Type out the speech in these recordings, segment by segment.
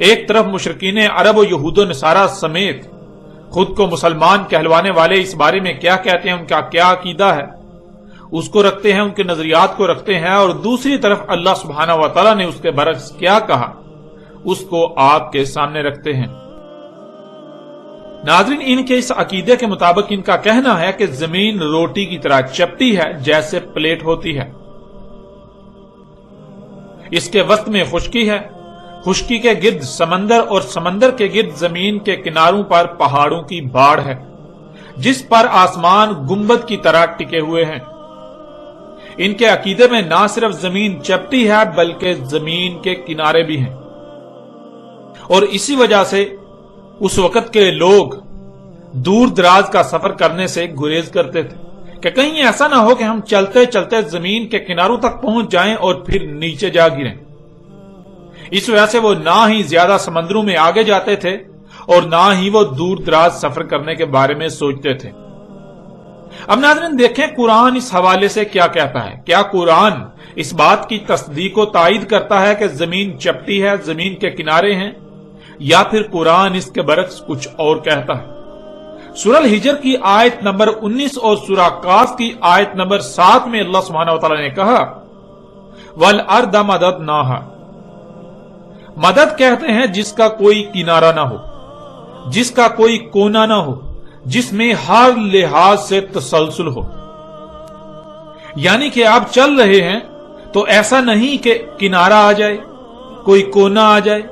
एक तरफ मुशरिकीन अरब और यहूद व नसारा समेत खुद को मुसलमान कहलवाने वाले इस बारे में क्या कहते हैं, उनका क्या अकीदा है, उसको रखते हैं, उनके नजरियात को रखते हैं, और दूसरी तरफ अल्लाह सुब्हानहू व तआला ने उसके बरक्स क्या कहा उसको आपके सामने रखते हैं। नाज़रीन, इनके इस अकीदे के मुताबिक इनका कहना है कि जमीन रोटी की तरह चपटी है जैसे प्लेट होती है। इसके वक्त में खुश्की है, खुश्की के गिर्द समंदर और समंदर के गिर्द जमीन के किनारों पर पहाड़ों की बाढ़ है जिस पर आसमान गुंबद की तरह टिके हुए हैं। इनके अकीदे में ना सिर्फ जमीन चपटी है बल्कि जमीन के किनारे भी हैं, और इसी वजह से उस वक्त के लोग दूर दराज का सफर करने से गुरेज करते थे कि कहीं ऐसा ना हो कि हम चलते चलते जमीन के किनारों तक पहुंच जाएं और फिर नीचे जा गिरें। इस वजह से वो ना ही ज्यादा समंदरों में आगे जाते थे और ना ही वो दूर दराज सफर करने के बारे में सोचते थे। अब नाज़रीन देखें कुरान इस हवाले से क्या कहता है। क्या कुरान इस बात की तस्दीक व तायीद करता है कि जमीन चपटी है, जमीन के किनारे हैं, या फिर कुरान इसके बरक्स कुछ और कहता है? सूरह हिजर की आयत नंबर 19 और सूरह काफ की आयत नंबर 7 में अल्लाह सुब्हानहू व तआला ने कहा, वल अर्द मददनाहा, मदद कहते हैं जिसका कोई किनारा ना हो, जिसका कोई कोना ना हो, जिसमें हर लिहाज से तसलसल हो। यानी कि आप चल रहे हैं तो ऐसा नहीं कि किनारा आ जाए, कोई कोना आ जाए,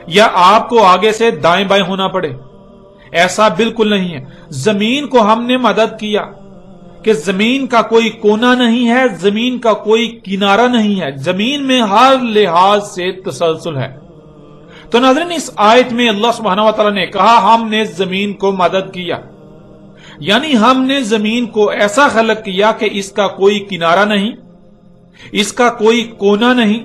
या आपको आगे से दाएं बाएं होना पड़े, ऐसा बिल्कुल नहीं है। जमीन को हमने मदद किया कि जमीन का कोई कोना नहीं है, जमीन का कोई किनारा नहीं है, जमीन में हर लिहाज से तसलसल है। तो नाज़रीन इस आयत में अल्लाह सुब्हानहू व तआला ने कहा हमने जमीन को मदद किया, यानी हमने जमीन को ऐसा खलक किया कि इसका कोई किनारा नहीं, इसका कोई कोना नहीं,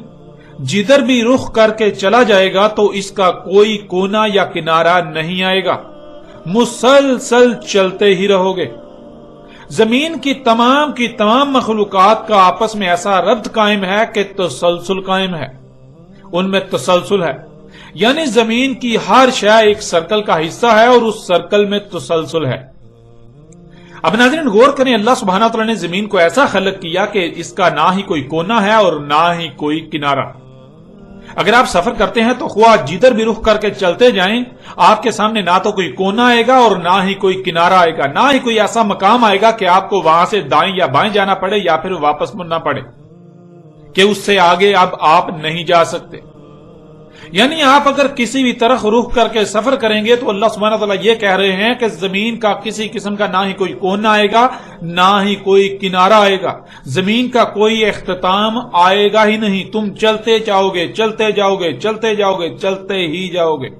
जिधर भी रुख करके चला जाएगा तो इसका कोई कोना या किनारा नहीं आएगा, मुसलसल चलते ही रहोगे। जमीन की तमाम मखलूकात का आपस में ऐसा रब्त कायम है कि तसलसल कायम है, उनमें तसलसल है, यानी जमीन की हर शय एक सर्कल का हिस्सा है और उस सर्कल में तसलसल है। अब नाज़रीन गौर करें, अल्लाह सुब्हानहू व तआला ने जमीन को ऐसा खलक किया कि इसका ना ही कोई कोना है और ना ही कोई किनारा। अगर आप सफर करते हैं तो ख्वाह जिधर भी रुख करके चलते जाएं, आपके सामने ना तो कोई कोना आएगा और ना ही कोई किनारा आएगा, ना ही कोई ऐसा मकाम आएगा कि आपको वहां से दाएं या बाएं जाना पड़े या फिर वापस मुड़ना पड़े कि उससे आगे अब आप नहीं जा सकते। यानी आप अगर किसी भी तरफ रुख करके सफर करेंगे तो अल्लाह सुब्हानहू व तआला ये कह रहे हैं कि जमीन का किसी किस्म का ना ही कोई कोना आएगा, ना ही कोई किनारा आएगा, जमीन का कोई इख्तिताम आएगा ही नहीं। तुम चलते जाओगे, चलते जाओगे, चलते जाओगे, चलते ही जाओगे।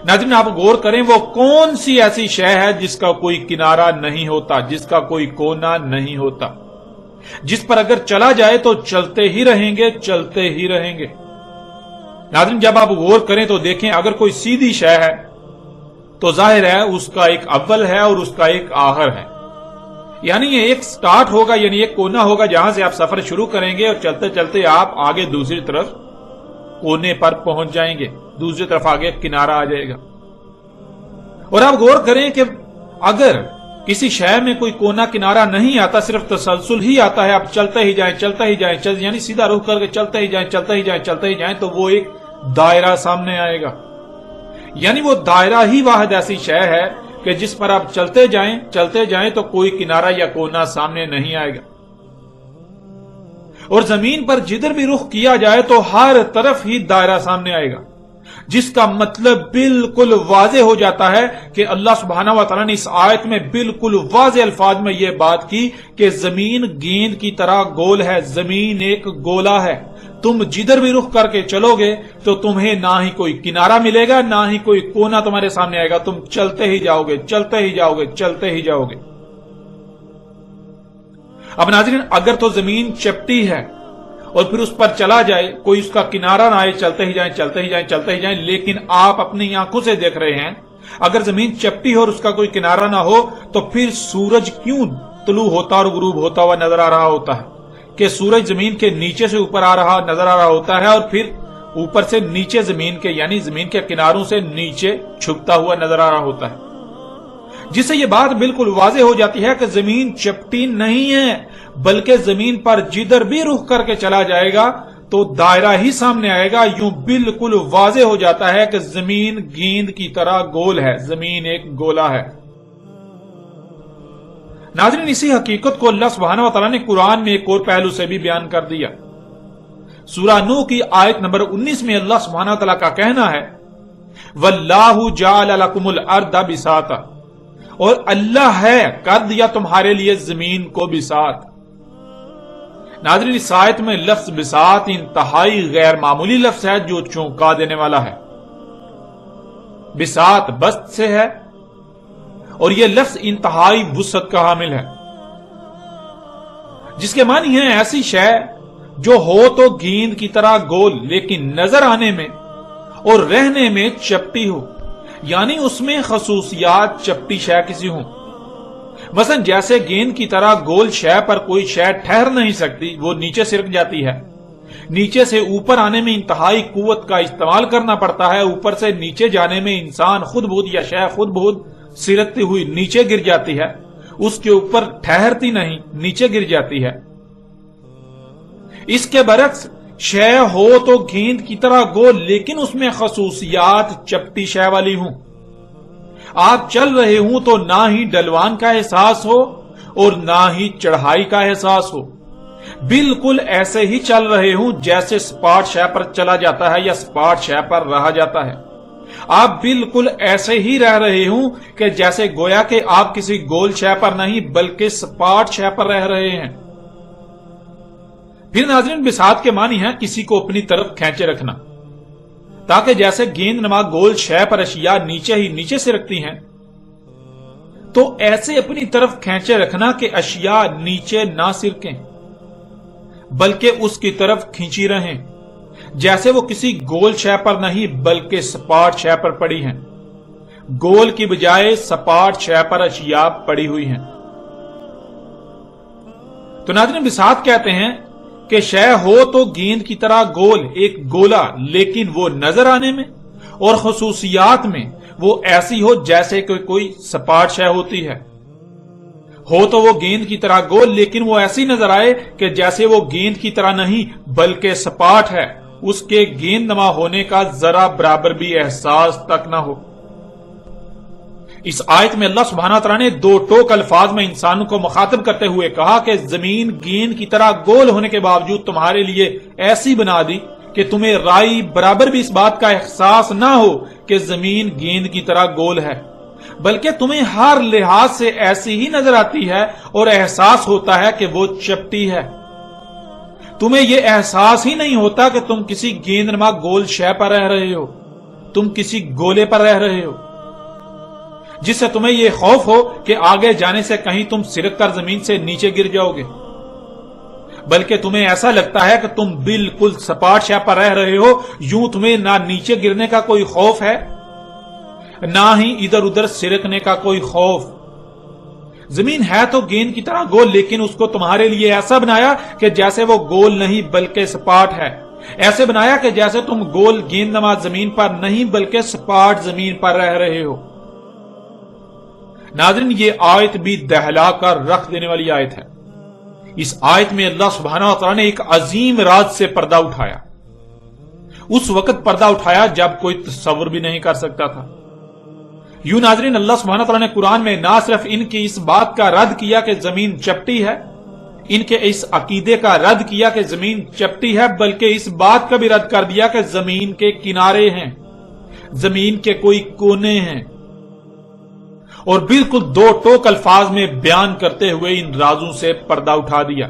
नाज़रीन आप गौर करें, वो कौन सी ऐसी शय है जिसका कोई किनारा नहीं होता, जिसका कोई कोना नहीं होता, जिस पर अगर चला जाए तो चलते ही रहेंगे, चलते ही रहेंगे। नाज़रीन जब आप गौर करें तो देखें, अगर कोई सीधी शय है तो जाहिर है उसका एक अव्वल है और उसका एक आखिर है, यानी ये एक स्टार्ट होगा, यानी एक कोना होगा जहां से आप सफर शुरू करेंगे और चलते चलते आप आगे दूसरी तरफ कोने पर पहुंच जाएंगे, दूसरी तरफ आगे किनारा आ जाएगा। और आप गौर करें कि अगर किसी शय में कोई कोना किनारा नहीं आता, सिर्फ तसलसल ही आता है, आप चलते ही जाएं, चलते ही जाएं, यानी सीधा रुख करके चलते ही जाएं, चलते ही जाएं, चलते ही जाएं, तो वो एक दायरा सामने आएगा। यानी वो दायरा ही वाहिद ऐसी शय है कि जिस पर आप चलते जाएं तो कोई किनारा या कोना सामने नहीं आएगा। और जमीन पर जिधर भी रुख किया जाए तो हर तरफ ही दायरा सामने आएगा, जिसका मतलब बिल्कुल वाज़ेह हो जाता है कि अल्लाह सुब्हानहू व तआला ने इस आयत में बिल्कुल वाज़ेह अल्फाज में यह बात की कि जमीन गेंद की तरह गोल है, जमीन एक गोला है। तुम जिधर भी रुख करके चलोगे तो तुम्हें ना ही कोई किनारा मिलेगा, ना ही कोई कोना तुम्हारे सामने आएगा, तुम चलते ही जाओगे, चलते ही जाओगे, चलते ही जाओगे। अब नाज़रीन अगर तो जमीन चपटी है और फिर उस पर चला जाए, कोई उसका किनारा ना आए, चलते ही जाएं, चलते ही जाएं, चलते ही जाएं, लेकिन आप अपनी आंखों से देख रहे हैं अगर जमीन चपटी हो और उसका कोई किनारा ना हो तो फिर सूरज क्यों तुलू होता और गुरूब होता हुआ नजर आ रहा होता है, कि सूरज जमीन के नीचे से ऊपर आ रहा नजर आ रहा होता है और फिर اوپر سے نیچے زمین کے یعنی زمین کے کناروں سے نیچے چھپتا ہوا نظر آ رہا ہوتا ہے، جس سے یہ بات بالکل واضح ہو جاتی ہے کہ زمین چپٹی نہیں ہے، بلکہ زمین پر جدھر بھی رخ کر کے چلا جائے گا تو دائرہ ہی سامنے آئے گا۔ یوں بالکل واضح ہو جاتا ہے کہ زمین گیند کی طرح گول ہے، زمین ایک گولا ہے۔ ناظرین، اسی حقیقت کو اللہ سبحانہ و تعالیٰ نے قرآن میں ایک اور پہلو سے بھی بیان کر دیا۔ سورہ نوح کی آیت نمبر 19 میں اللہ سبحانہ و تعالیٰ کا کہنا ہے وَاللَّهُ جَعَلَ لَكُمُ الْأَرْضَ بِسَاطًا، اور اللہ ہے کر دیا تمہارے لیے زمین کو بساط۔ ناظرین، اس آیت میں لفظ بساط انتہائی غیر معمولی لفظ ہے جو چونکا دینے والا ہے۔ بساط بسط سے ہے اور یہ لفظ انتہائی وسعت کا حامل ہے، جس کے معنی ہے ایسی شے جو ہو تو گیند کی طرح گول لیکن نظر آنے میں اور رہنے میں چپٹی ہو، یعنی اس میں خصوصیات چپٹی شے کسی ہوں۔ مثلا جیسے گیند کی طرح گول شے پر کوئی شے ٹھہر نہیں سکتی، وہ نیچے سرک جاتی ہے، نیچے سے اوپر آنے میں انتہائی قوت کا استعمال کرنا پڑتا ہے، اوپر سے نیچے جانے میں انسان خود بخود یا شے خود بخود سرکتی ہوئی نیچے گر جاتی ہے، اس کے اوپر ٹھہرتی نہیں، نیچے گر جاتی ہے۔ اس کے برعکس شے ہو تو گیند کی طرح گول لیکن اس میں خصوصیات چپٹی شے والی ہوں، آپ چل رہے ہوں تو نہ ہی ڈلوان کا احساس ہو اور نہ ہی چڑھائی کا احساس ہو، بالکل ایسے ہی چل رہے ہوں جیسے سپاٹ شے پر چلا جاتا ہے یا سپاٹ شے پر رہا جاتا ہے، آپ بالکل ایسے ہی رہ رہے ہوں کہ جیسے گویا کہ آپ کسی گول شے پر نہیں بلکہ سپاٹ شے پر رہ رہے ہیں۔ پھر ناظرین، بساط کے معنی ہے کسی کو اپنی طرف کھینچے رکھنا، تاکہ جیسے گیند نما گول شے پر اشیاء نیچے ہی نیچے سے رکھتی ہیں تو ایسے اپنی طرف کھینچے رکھنا کہ اشیاء نیچے نہ سرکیں بلکہ اس کی طرف کھینچی رہیں، جیسے وہ کسی گول شے پر نہیں بلکہ سپاٹ شے پر پڑی ہیں، گول کی بجائے سپاٹ شے پر اشیاء پڑی ہوئی ہیں۔ تو ناظرین، بساط کہتے ہیں کہ شے ہو تو گیند کی طرح گول ایک گولا لیکن وہ نظر آنے میں اور خصوصیات میں وہ ایسی ہو جیسے کہ کوئی سپاٹ شے ہوتی ہے، ہو تو وہ گیند کی طرح گول لیکن وہ ایسی نظر آئے کہ جیسے وہ گیند کی طرح نہیں بلکہ سپاٹ ہے، اس کے گیند نما ہونے کا ذرا برابر بھی احساس تک نہ ہو۔ اس آیت میں اللہ سبحانہ تعالیٰ نے دو ٹوک الفاظ میں انسانوں کو مخاطب کرتے ہوئے کہا کہ زمین گیند کی طرح گول ہونے کے باوجود تمہارے لیے ایسی بنا دی کہ تمہیں رائی برابر بھی اس بات کا احساس نہ ہو کہ زمین گیند کی طرح گول ہے، بلکہ تمہیں ہر لحاظ سے ایسی ہی نظر آتی ہے اور احساس ہوتا ہے کہ وہ چپٹی ہے۔ تمہیں یہ احساس ہی نہیں ہوتا کہ تم کسی گیند نما گول شے پر رہ رہے ہو، تم کسی گولے پر رہ رہے ہو، جس سے تمہیں یہ خوف ہو کہ آگے جانے سے کہیں تم سرک کر زمین سے نیچے گر جاؤ گے، بلکہ تمہیں ایسا لگتا ہے کہ تم بالکل سپاٹ شے پر رہ رہے ہو، یوں تمہیں نہ نیچے گرنے کا کوئی خوف ہے نہ ہی ادھر ادھر سرکنے کا کوئی خوف۔ زمین ہے تو گیند کی طرح گول لیکن اس کو تمہارے لیے ایسا بنایا کہ جیسے وہ گول نہیں بلکہ سپاٹ ہے، ایسے بنایا کہ جیسے تم گول گیند نما زمین پر نہیں بلکہ سپاٹ زمین پر رہ رہے ہو۔ ناظرین، یہ آیت بھی دہلا کر رکھ دینے والی آیت ہے۔ اس آیت میں اللہ سبحانہ و تعالیٰ نے ایک عظیم راز سے پردہ اٹھایا، اس وقت پردہ اٹھایا جب کوئی تصور بھی نہیں کر سکتا تھا۔ یوں ناظرین، اللہ سبحانہ و تعالیٰ نے قرآن میں نہ صرف ان کی اس بات کا رد کیا کہ زمین چپٹی ہے، ان کے اس عقیدے کا رد کیا کہ زمین چپٹی ہے، بلکہ اس بات کا بھی رد کر دیا کہ زمین کے کنارے ہیں، زمین کے کوئی کونے ہیں، اور بالکل دو ٹوک الفاظ میں بیان کرتے ہوئے ان رازوں سے پردہ اٹھا دیا۔